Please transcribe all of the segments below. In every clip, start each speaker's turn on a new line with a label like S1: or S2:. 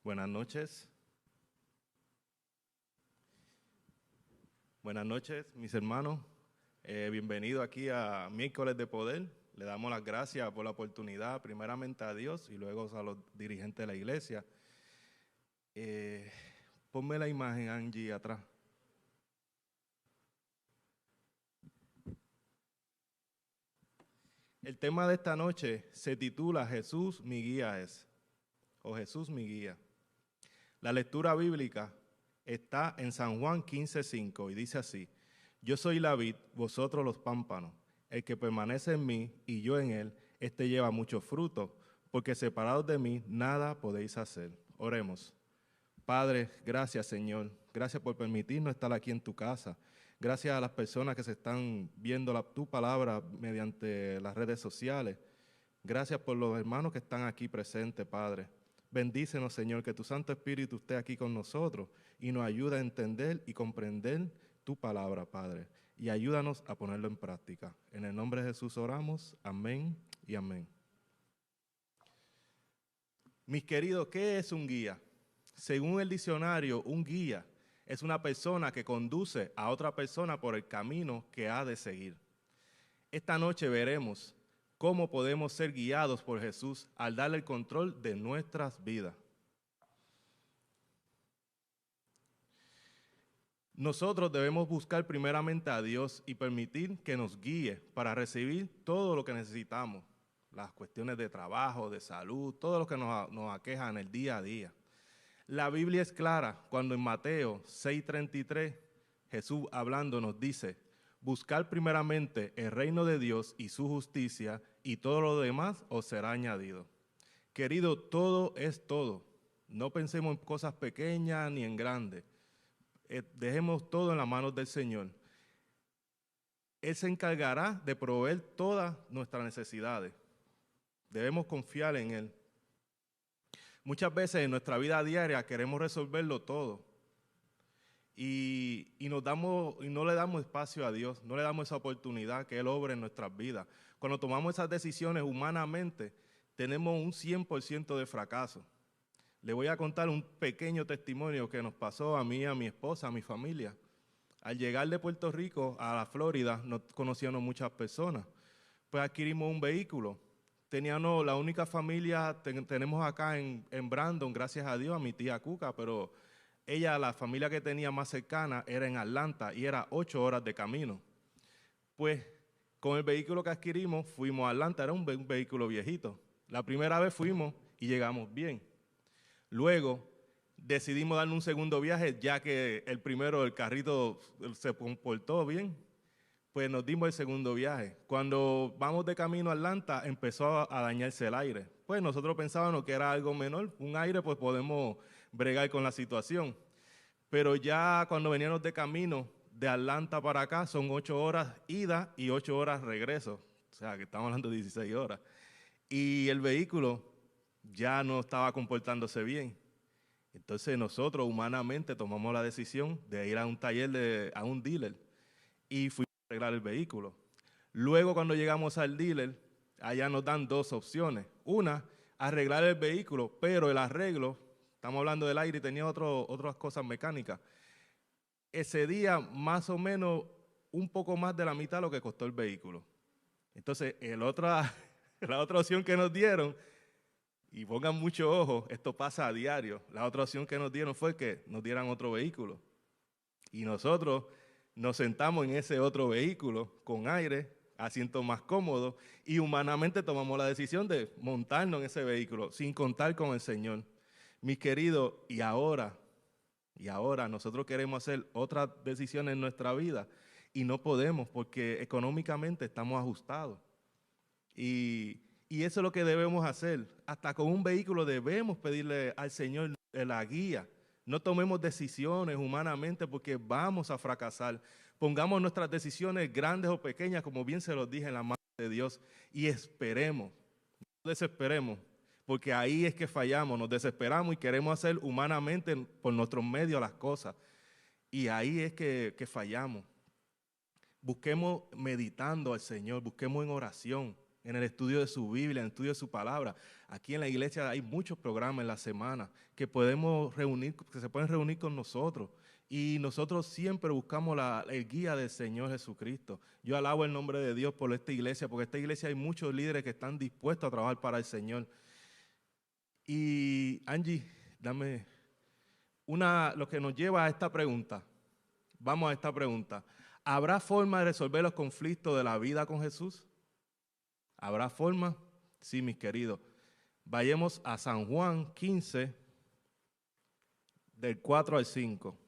S1: Buenas noches. Buenas noches, mis hermanos. Bienvenido aquí a Miércoles de Poder. Le damos las gracias por la oportunidad, primeramente a Dios y luego a los dirigentes de la iglesia. Ponme la imagen, Angie, atrás. El tema de esta noche se titula Jesús mi guía es, o Jesús mi guía. La lectura bíblica está en San Juan 15:5 y dice así: Yo soy la vid, vosotros los pámpanos. El que permanece en mí y yo en él, éste lleva mucho fruto, porque separados de mí nada podéis hacer. Oremos. Padre, gracias, Señor. Gracias por permitirnos estar aquí en tu casa. Gracias a las personas que se están viendo tu palabra mediante las redes sociales. Gracias por los hermanos que están aquí presentes, Padre. Bendícenos, Señor, que tu Santo Espíritu esté aquí con nosotros y nos ayude a entender y comprender tu palabra, Padre. Y ayúdanos a ponerlo en práctica. En el nombre de Jesús oramos. Amén y amén. Mis queridos, ¿qué es un guía? Según el diccionario, un guía es una persona que conduce a otra persona por el camino que ha de seguir. Esta noche veremos cómo podemos ser guiados por Jesús al darle el control de nuestras vidas. Nosotros debemos buscar primeramente a Dios y permitir que nos guíe para recibir todo lo que necesitamos, las cuestiones de trabajo, de salud, todo lo que nos aqueja en el día a día. La Biblia es clara cuando en Mateo 6:33 Jesús hablando nos dice: buscar primeramente el reino de Dios y su justicia, y todo lo demás os será añadido. Querido, todo es todo. No pensemos en cosas pequeñas ni en grandes. Dejemos todo en las manos del Señor. Él se encargará de proveer todas nuestras necesidades. Debemos confiar en Él. Muchas veces en nuestra vida diaria queremos resolverlo todo. Y no le damos espacio a Dios, no le damos esa oportunidad que Él obre en nuestras vidas. Cuando tomamos esas decisiones humanamente, tenemos un 100% de fracaso. Le voy a contar un pequeño testimonio que nos pasó a mí, a mi esposa, a mi familia. Al llegar de Puerto Rico a la Florida, no conocíamos muchas personas. Pues adquirimos un vehículo. Teníamos la única familia, tenemos acá en Brandon, gracias a Dios, a mi tía Cuca, pero ella, la familia que tenía más cercana, era en Atlanta y era 8 horas de camino. Pues con el vehículo que adquirimos, fuimos a Atlanta, era un vehículo viejito. La primera vez fuimos y llegamos bien. Luego decidimos darle un segundo viaje, ya que el primero, el carrito, se comportó bien. Pues nos dimos el segundo viaje. Cuando vamos de camino a Atlanta, empezó a dañarse el aire. Pues nosotros pensábamos que era algo menor, un aire, pues podemos bregar con la situación. Pero ya cuando veníamos de camino de Atlanta para acá, son 8 horas ida y 8 horas regreso. O sea, que estamos hablando de 16 horas. Y el vehículo ya no estaba comportándose bien. Entonces nosotros humanamente tomamos la decisión de ir a un taller, a un dealer, y fuimos a arreglar el vehículo. Luego cuando llegamos al dealer, allá nos dan dos opciones. Una, arreglar el vehículo, pero el arreglo, estamos hablando del aire y tenía otras cosas mecánicas, ese día más o menos un poco más de la mitad de lo que costó el vehículo. Entonces la otra opción que nos dieron, y pongan mucho ojo, esto pasa a diario, la otra opción que nos dieron fue que nos dieran otro vehículo. Y nosotros nos sentamos en ese otro vehículo con aire, asientos más cómodos, y humanamente tomamos la decisión de montarnos en ese vehículo sin contar con el Señor. Mis queridos, y ahora nosotros queremos hacer otras decisiones en nuestra vida y no podemos porque económicamente estamos ajustados. Y eso es lo que debemos hacer. Hasta con un vehículo debemos pedirle al Señor la guía. No tomemos decisiones humanamente porque vamos a fracasar. Pongamos nuestras decisiones grandes o pequeñas, como bien se los dije, en la mano de Dios y esperemos. No desesperemos, porque ahí es que fallamos. Nos desesperamos y queremos hacer humanamente por nuestros medios las cosas. Y ahí es que fallamos. Busquemos meditando al Señor, busquemos en oración. en el estudio de su Biblia, en el estudio de su palabra. Aquí en la iglesia hay muchos programas en la semana que podemos reunir, que se pueden reunir con nosotros. Y nosotros siempre buscamos el guía del Señor Jesucristo. Yo alabo el nombre de Dios por esta iglesia, porque en esta iglesia hay muchos líderes que están dispuestos a trabajar para el Señor. Y Angie, dame lo que nos lleva a esta pregunta. Vamos a esta pregunta. ¿Habrá forma de resolver los conflictos de la vida con Jesús? ¿Habrá forma? Sí, mis queridos. Vayamos a San Juan 15, del 4 al 5.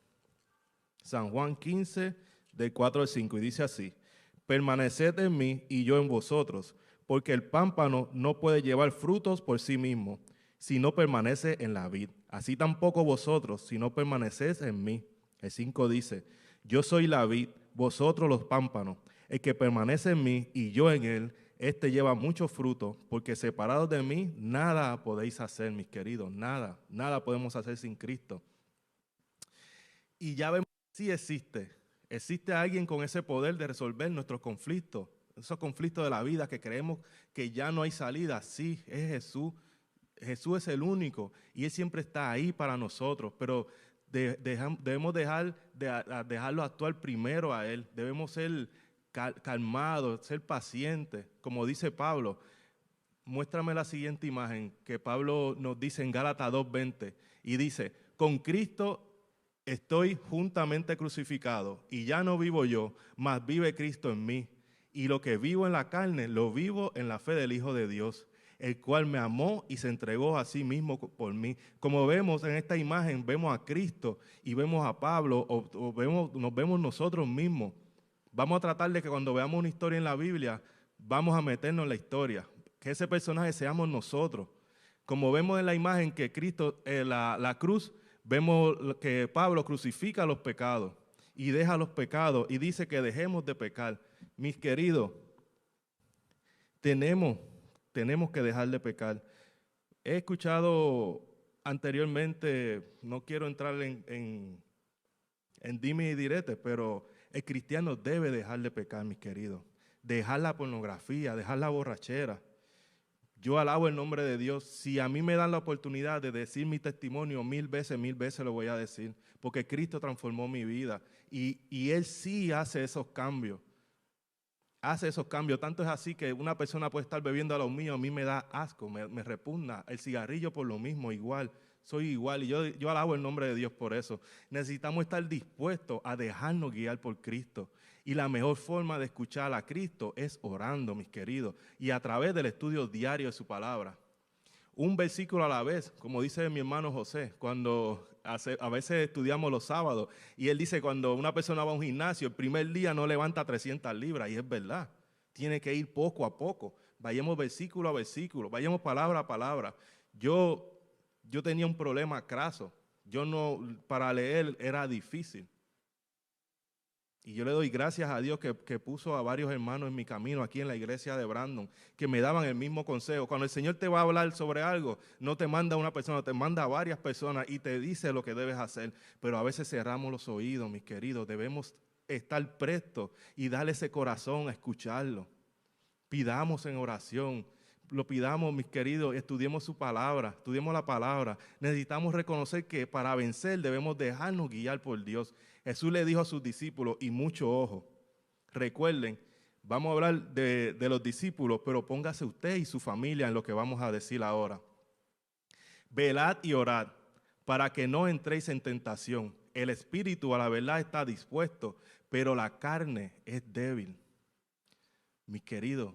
S1: San Juan 15, del 4 al 5, y dice así: permaneced en mí y yo en vosotros, porque el pámpano no puede llevar frutos por sí mismo, si no permanece en la vid. Así tampoco vosotros, si no permanecéis en mí. El 5 dice: yo soy la vid, vosotros los pámpanos. El que permanece en mí y yo en él, este lleva mucho fruto, porque separados de mí, nada podéis hacer, mis queridos, nada podemos hacer sin Cristo. Y ya vemos que sí existe alguien con ese poder de resolver nuestros conflictos, esos conflictos de la vida que creemos que ya no hay salida. Sí, es Jesús. Jesús es el único y Él siempre está ahí para nosotros, pero debemos dejarlo actuar primero a Él. Debemos ser calmados, ser pacientes. Como dice Pablo, muéstrame la siguiente imagen que Pablo nos dice en Gálatas 2:20, y dice: con Cristo estoy juntamente crucificado, y ya no vivo yo, mas vive Cristo en mí. Y lo que vivo en la carne, lo vivo en la fe del Hijo de Dios, el cual me amó y se entregó a sí mismo por mí. Como vemos en esta imagen, vemos a Cristo y vemos a Pablo, nos vemos nosotros mismos. Vamos a tratar de que cuando veamos una historia en la Biblia, vamos a meternos en la historia, que ese personaje seamos nosotros. Como vemos en la imagen que Cristo, la cruz, vemos que Pablo crucifica los pecados y deja los pecados y dice que dejemos de pecar. Mis queridos, tenemos que dejar de pecar. He escuchado anteriormente, no quiero entrar en dime y direte, pero el cristiano debe dejar de pecar, mis queridos. Dejar la pornografía, dejar la borrachera. Yo alabo el nombre de Dios. Si a mí me dan la oportunidad de decir mi testimonio 1000 veces lo voy a decir, porque Cristo transformó mi vida y Él sí hace esos cambios. Tanto es así que una persona puede estar bebiendo a lo mío, a mí me da asco, me repugna. El cigarrillo por lo mismo, igual, soy igual, y yo alabo el nombre de Dios por eso. Necesitamos estar dispuestos a dejarnos guiar por Cristo, y la mejor forma de escuchar a Cristo es orando, mis queridos, y a través del estudio diario de su palabra. Un versículo a la vez, como dice mi hermano José, cuando a veces estudiamos los sábados, y él dice: cuando una persona va a un gimnasio, el primer día no levanta 300 libras, y es verdad, tiene que ir poco a poco, vayamos versículo a versículo, vayamos palabra a palabra. Yo tenía un problema craso, para leer era difícil. Y yo le doy gracias a Dios que puso a varios hermanos en mi camino aquí en la iglesia de Brandon, que me daban el mismo consejo. Cuando el Señor te va a hablar sobre algo, no te manda a una persona, te manda a varias personas y te dice lo que debes hacer. Pero a veces cerramos los oídos, mis queridos. Debemos estar prestos y darle ese corazón a escucharlo. Pidamos en oración. Lo pidamos, mis queridos, estudiemos su palabra, estudiemos la palabra. Necesitamos reconocer que para vencer debemos dejarnos guiar por Dios. Jesús le dijo a sus discípulos, y mucho ojo, recuerden, vamos a hablar de los discípulos, pero póngase usted y su familia en lo que vamos a decir ahora. Velad y orad para que no entréis en tentación. El espíritu a la verdad está dispuesto, pero la carne es débil. Mis queridos,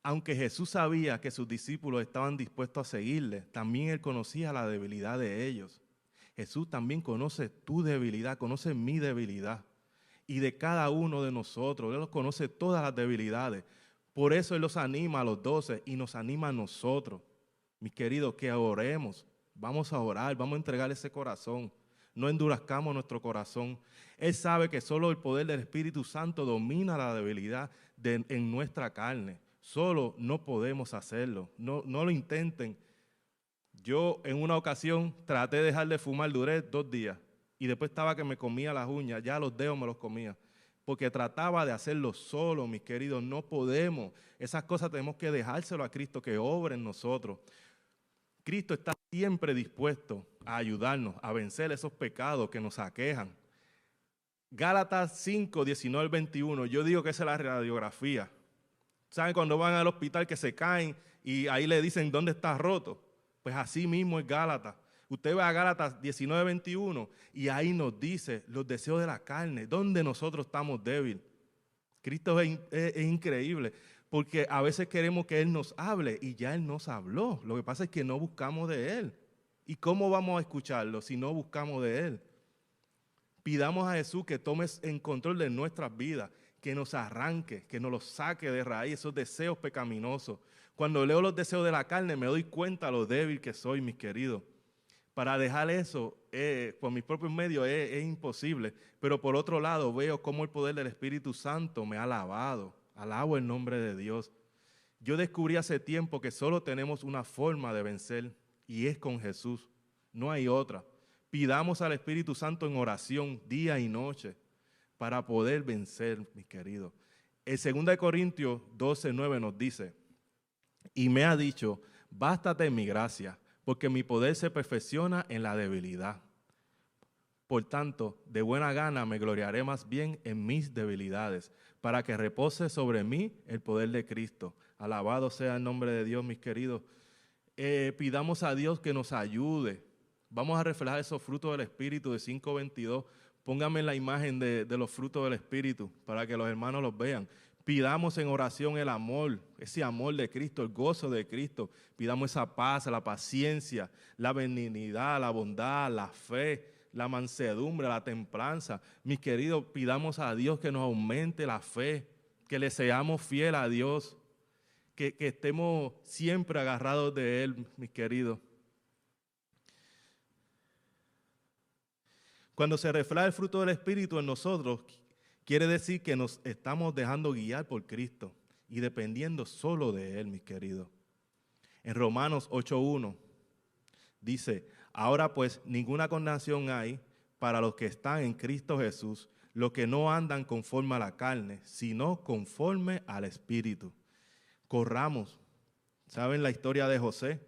S1: aunque Jesús sabía que sus discípulos estaban dispuestos a seguirle, también Él conocía la debilidad de ellos. Jesús también conoce tu debilidad, conoce mi debilidad. Y de cada uno de nosotros, Él los conoce todas las debilidades. Por eso Él los anima a los 12 y nos anima a nosotros. Mis queridos, que oremos. Vamos a orar, vamos a entregar ese corazón. No endurezcamos nuestro corazón. Él sabe que solo el poder del Espíritu Santo domina la debilidad en nuestra carne. Solo no podemos hacerlo. No lo intenten. Yo en una ocasión traté de dejar de fumar, duré 2 días. Y después estaba que me comía las uñas, ya los dedos me los comía. porque trataba de hacerlo solo, mis queridos. No podemos. Esas cosas tenemos que dejárselo a Cristo que obre en nosotros. Cristo está siempre dispuesto a ayudarnos a vencer esos pecados que nos aquejan. Gálatas 5, 19 al 21, yo digo que esa es la radiografía. ¿Saben cuando van al hospital que se caen y ahí le dicen dónde está roto? Pues así mismo es Gálatas. Usted va a Gálatas 19, 21 y ahí nos dice los deseos de la carne, dónde nosotros estamos débiles. Cristo es increíble porque a veces queremos que Él nos hable y ya Él nos habló. Lo que pasa es que no buscamos de Él. ¿Y cómo vamos a escucharlo si no buscamos de Él? Pidamos a Jesús que tome en control de nuestras vidas, que nos arranque, que nos los saque de raíz esos deseos pecaminosos. Cuando leo los deseos de la carne me doy cuenta de lo débil que soy, mis queridos. Para dejar eso por mis propios medios es imposible, pero por otro lado veo cómo el poder del Espíritu Santo me ha lavado. Alabo el nombre de Dios. Yo descubrí hace tiempo que solo tenemos una forma de vencer y es con Jesús. No hay otra. Pidamos al Espíritu Santo en oración día y noche para poder vencer, mis queridos. En 2 Corintios 12:9 nos dice, y me ha dicho, bástate en mi gracia, porque mi poder se perfecciona en la debilidad. Por tanto, de buena gana me gloriaré más bien en mis debilidades, para que repose sobre mí el poder de Cristo. Alabado sea el nombre de Dios, mis queridos. Pidamos a Dios que nos ayude. Vamos a reflejar esos frutos del Espíritu de 5:22. Pónganme la imagen de los frutos del Espíritu para que los hermanos los vean. Pidamos en oración el amor, ese amor de Cristo, el gozo de Cristo. Pidamos esa paz, la paciencia, la benignidad, la bondad, la fe, la mansedumbre, la templanza. Mis queridos, pidamos a Dios que nos aumente la fe, que le seamos fieles a Dios, que estemos siempre agarrados de Él, mis queridos. Cuando se refleja el fruto del Espíritu en nosotros, quiere decir que nos estamos dejando guiar por Cristo y dependiendo solo de Él, mis queridos. En Romanos 8:1 dice, ahora pues ninguna condenación hay para los que están en Cristo Jesús, los que no andan conforme a la carne, sino conforme al Espíritu. Corramos. ¿Saben la historia de José?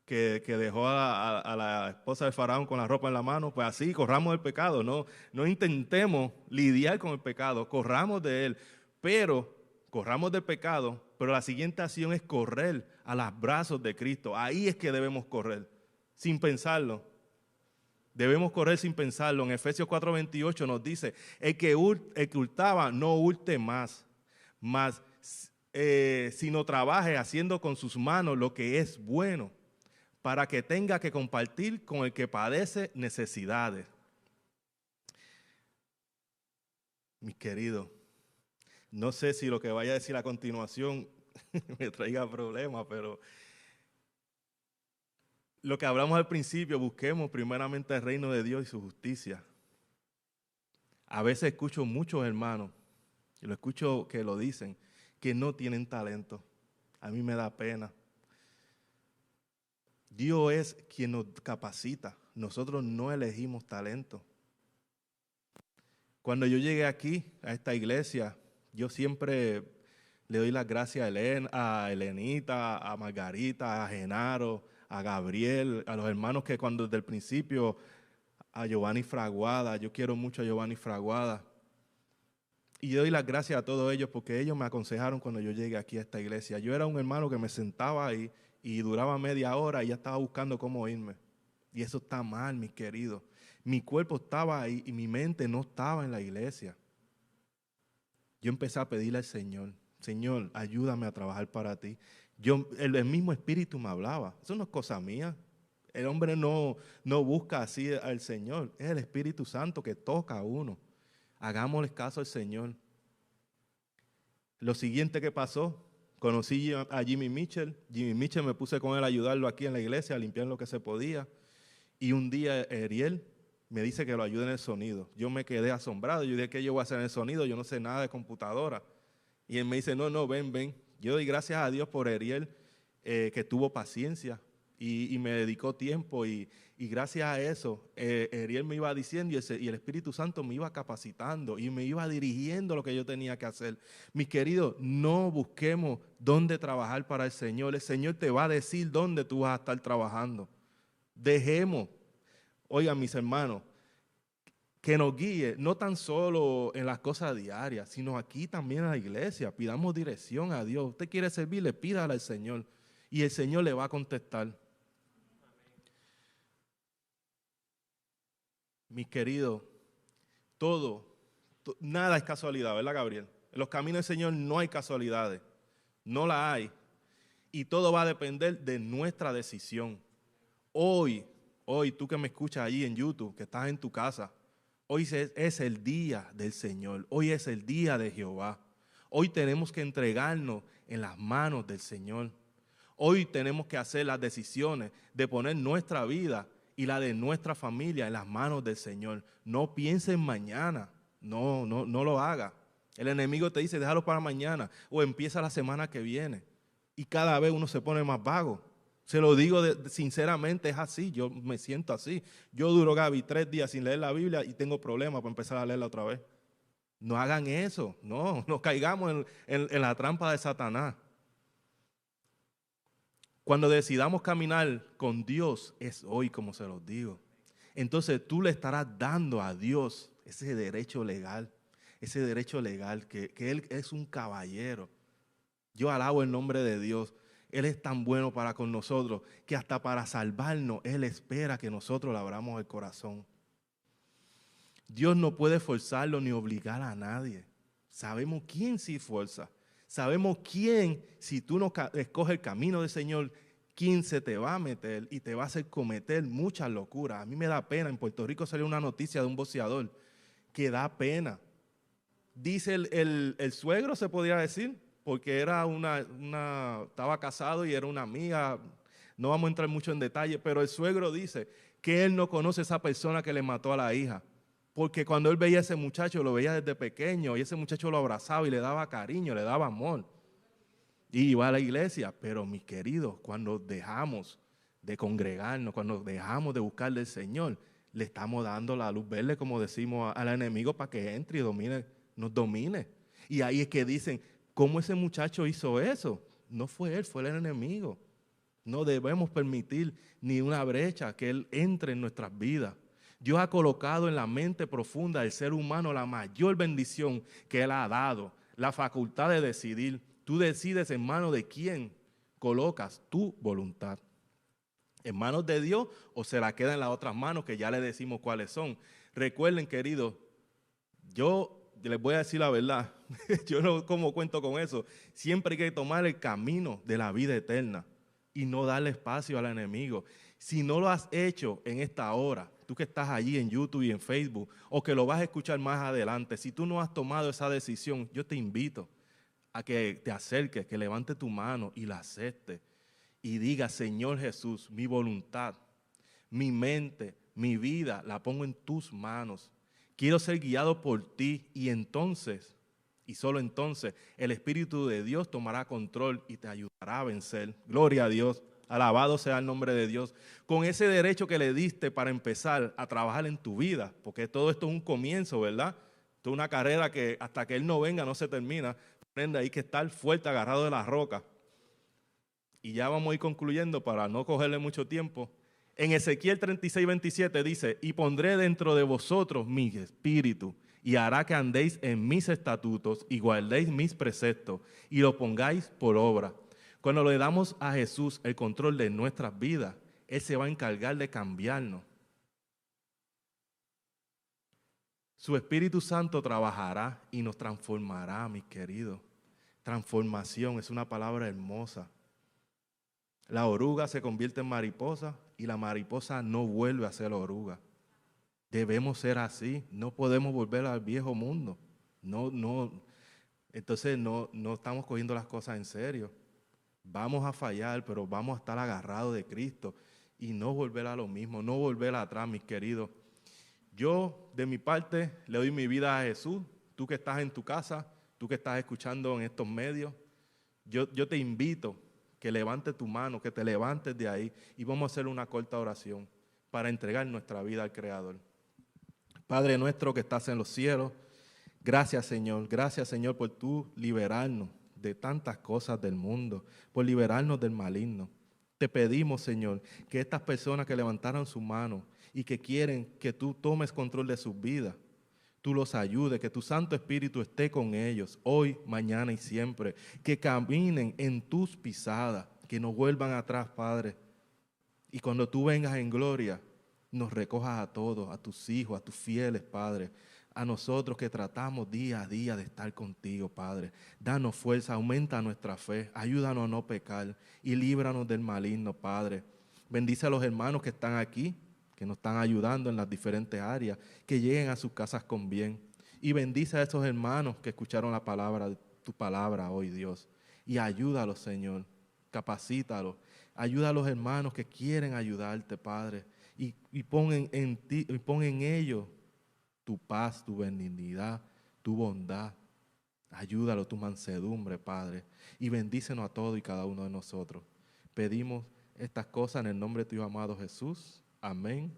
S1: Que dejó a la esposa de Faraón con la ropa en la mano. Pues así, corramos del pecado. No intentemos lidiar con el pecado, corramos de él. Pero, corramos del pecado, pero la siguiente acción es correr a los brazos de Cristo. Ahí es que debemos correr, sin pensarlo. Debemos correr sin pensarlo. En Efesios 4:28 nos dice, el que hurtaba no hurte más, sino trabaje haciendo con sus manos lo que es bueno, para que tenga que compartir con el que padece necesidades. Mis queridos, no sé si lo que vaya a decir a continuación me traiga problemas, pero lo que hablamos al principio, busquemos primeramente el reino de Dios y su justicia. A veces escucho muchos hermanos, y lo escucho que lo dicen, que no tienen talento. A mí me da pena. Dios es quien nos capacita. Nosotros no elegimos talento. Cuando yo llegué aquí, a esta iglesia, yo siempre le doy las gracias a Elenita, a Margarita, a Genaro, a Gabriel, a los hermanos que cuando desde el principio, a Giovanni Fraguada, yo quiero mucho a Giovanni Fraguada. Y yo doy las gracias a todos ellos porque ellos me aconsejaron cuando yo llegué aquí a esta iglesia. Yo era un hermano que me sentaba ahí y duraba media hora y ya estaba buscando cómo irme. Y eso está mal, mis queridos. Mi cuerpo estaba ahí y mi mente no estaba en la iglesia. Yo empecé a pedirle al Señor, Señor, ayúdame a trabajar para ti. El mismo Espíritu me hablaba. Eso no es cosa mía. El hombre no busca así al Señor. Es el Espíritu Santo que toca a uno. Hagámosle caso al Señor. Lo siguiente que pasó, conocí a Jimmy Mitchell. Jimmy Mitchell me puse con él a ayudarlo aquí en la iglesia, a limpiar lo que se podía. Y un día Ariel me dice que lo ayude en el sonido. Yo me quedé asombrado. Yo dije, ¿qué yo voy a hacer en el sonido? Yo no sé nada de computadora. Y él me dice, no, ven. Yo doy gracias a Dios por Ariel, que tuvo paciencia y me dedicó tiempo y gracias a eso, Ariel me iba diciendo y el Espíritu Santo me iba capacitando y me iba dirigiendo lo que yo tenía que hacer. Mis queridos, no busquemos dónde trabajar para el Señor te va a decir dónde tú vas a estar trabajando. Dejemos, oigan mis hermanos, que nos guíe, no tan solo en las cosas diarias, sino aquí también en la iglesia. Pidamos dirección a Dios. Usted quiere servirle, pídale al Señor y el Señor le va a contestar. Mis queridos, nada es casualidad, ¿verdad, Gabriel? En los caminos del Señor no hay casualidades, no la hay. Y todo va a depender de nuestra decisión. Hoy, tú que me escuchas allí en YouTube, que estás en tu casa, hoy es el día del Señor, hoy es el día de Jehová. Hoy tenemos que entregarnos en las manos del Señor. Hoy tenemos que hacer las decisiones de poner nuestra vida y la de nuestra familia en las manos del Señor. No piense en mañana, no lo haga. El enemigo te dice, déjalo para mañana o empieza la semana que viene. Y cada vez uno se pone más vago. Se lo digo sinceramente, es así, yo me siento así. Yo duro, Gaby, 3 días sin leer la Biblia y tengo problemas para empezar a leerla otra vez. No hagan eso, no caigamos en la trampa de Satanás. Cuando decidamos caminar con Dios, es hoy, como se los digo. Entonces tú le estarás dando a Dios ese derecho legal que Él es un caballero. Yo alabo el nombre de Dios. Él es tan bueno para con nosotros que hasta para salvarnos, Él espera que nosotros le abramos el corazón. Dios no puede forzarlo ni obligar a nadie. Sabemos quién sí fuerza. Sabemos quién, si tú no escoges el camino del Señor, quién se te va a meter y te va a hacer cometer muchas locuras. A mí me da pena. En Puerto Rico salió una noticia de un boxeador que da pena. Dice el suegro, se podría decir, porque era estaba casado y era una amiga. No vamos a entrar mucho en detalle, pero el suegro dice que él no conoce a esa persona que le mató a la hija. Porque cuando él veía a ese muchacho, lo veía desde pequeño y ese muchacho lo abrazaba y le daba cariño, le daba amor. Y iba a la iglesia, pero mis queridos, cuando dejamos de congregarnos, cuando dejamos de buscar del Señor, le estamos dando la luz verde, como decimos al enemigo, para que entre y nos domine. Y ahí es que dicen, ¿cómo ese muchacho hizo eso? No fue él, fue el enemigo. No debemos permitir ni una brecha que él entre en nuestras vidas. Dios ha colocado en la mente profunda del ser humano la mayor bendición que Él ha dado, la facultad de decidir. Tú decides en manos de quién colocas tu voluntad. ¿En manos de Dios o se la queda en las otras manos que ya le decimos cuáles son? Recuerden, queridos, yo les voy a decir la verdad, yo no como cuento con eso. Siempre hay que tomar el camino de la vida eterna y no darle espacio al enemigo. Si no lo has hecho en esta hora, tú que estás allí en YouTube y en Facebook, o que lo vas a escuchar más adelante, si tú no has tomado esa decisión, yo te invito a que te acerques, que levantes tu mano y la aceptes y diga, Señor Jesús, mi voluntad, mi mente, mi vida, la pongo en tus manos. Quiero ser guiado por ti y entonces, y solo entonces, el Espíritu de Dios tomará control y te ayudará a vencer. Gloria a Dios. Alabado sea el nombre de Dios. Con ese derecho que le diste para empezar a trabajar en tu vida, porque todo esto es un comienzo, ¿verdad? Esto es una carrera que hasta que Él no venga no se termina. Hay que estar fuerte, agarrado de la roca. Y ya vamos a ir concluyendo para no cogerle mucho tiempo. En Ezequiel 36:27 dice, y pondré dentro de vosotros mi espíritu, y hará que andéis en mis estatutos y guardéis mis preceptos, y lo pongáis por obra. Cuando le damos a Jesús el control de nuestras vidas, Él se va a encargar de cambiarnos. Su Espíritu Santo trabajará y nos transformará, mis queridos. Transformación es una palabra hermosa. La oruga se convierte en mariposa y la mariposa no vuelve a ser oruga. Debemos ser así, no podemos volver al viejo mundo. Entonces no estamos cogiendo las cosas en serio. Vamos a fallar, pero vamos a estar agarrados de Cristo y no volver a lo mismo, no volver atrás, mis queridos. Yo, de mi parte, le doy mi vida a Jesús. Tú que estás en tu casa, tú que estás escuchando en estos medios, yo te invito que levante tu mano, que te levantes de ahí y vamos a hacer una corta oración para entregar nuestra vida al Creador. Padre nuestro que estás en los cielos, gracias Señor por tú liberarnos de tantas cosas del mundo, por liberarnos del maligno. Te pedimos, Señor, que estas personas que levantaron su mano y que quieren que tú tomes control de sus vidas, tú los ayudes, que tu Santo Espíritu esté con ellos hoy, mañana y siempre, que caminen en tus pisadas, que no vuelvan atrás, Padre. Y cuando tú vengas en gloria, nos recojas a todos, a tus hijos, a tus fieles, Padre, a nosotros que tratamos día a día de estar contigo, Padre. Danos fuerza, aumenta nuestra fe, ayúdanos a no pecar y líbranos del maligno, Padre. Bendice a los hermanos que están aquí, que nos están ayudando en las diferentes áreas, que lleguen a sus casas con bien. Y bendice a esos hermanos que escucharon la palabra, tu palabra hoy, Dios. Y ayúdalos, Señor, capacítalos. Ayuda a los hermanos que quieren ayudarte, Padre. Y pon en ti, y pon en ellos tu paz, tu benignidad, tu bondad. Ayúdalo, tu mansedumbre, Padre. Y bendícenos a todos y cada uno de nosotros. Pedimos estas cosas en el nombre de tu amado Jesús. Amén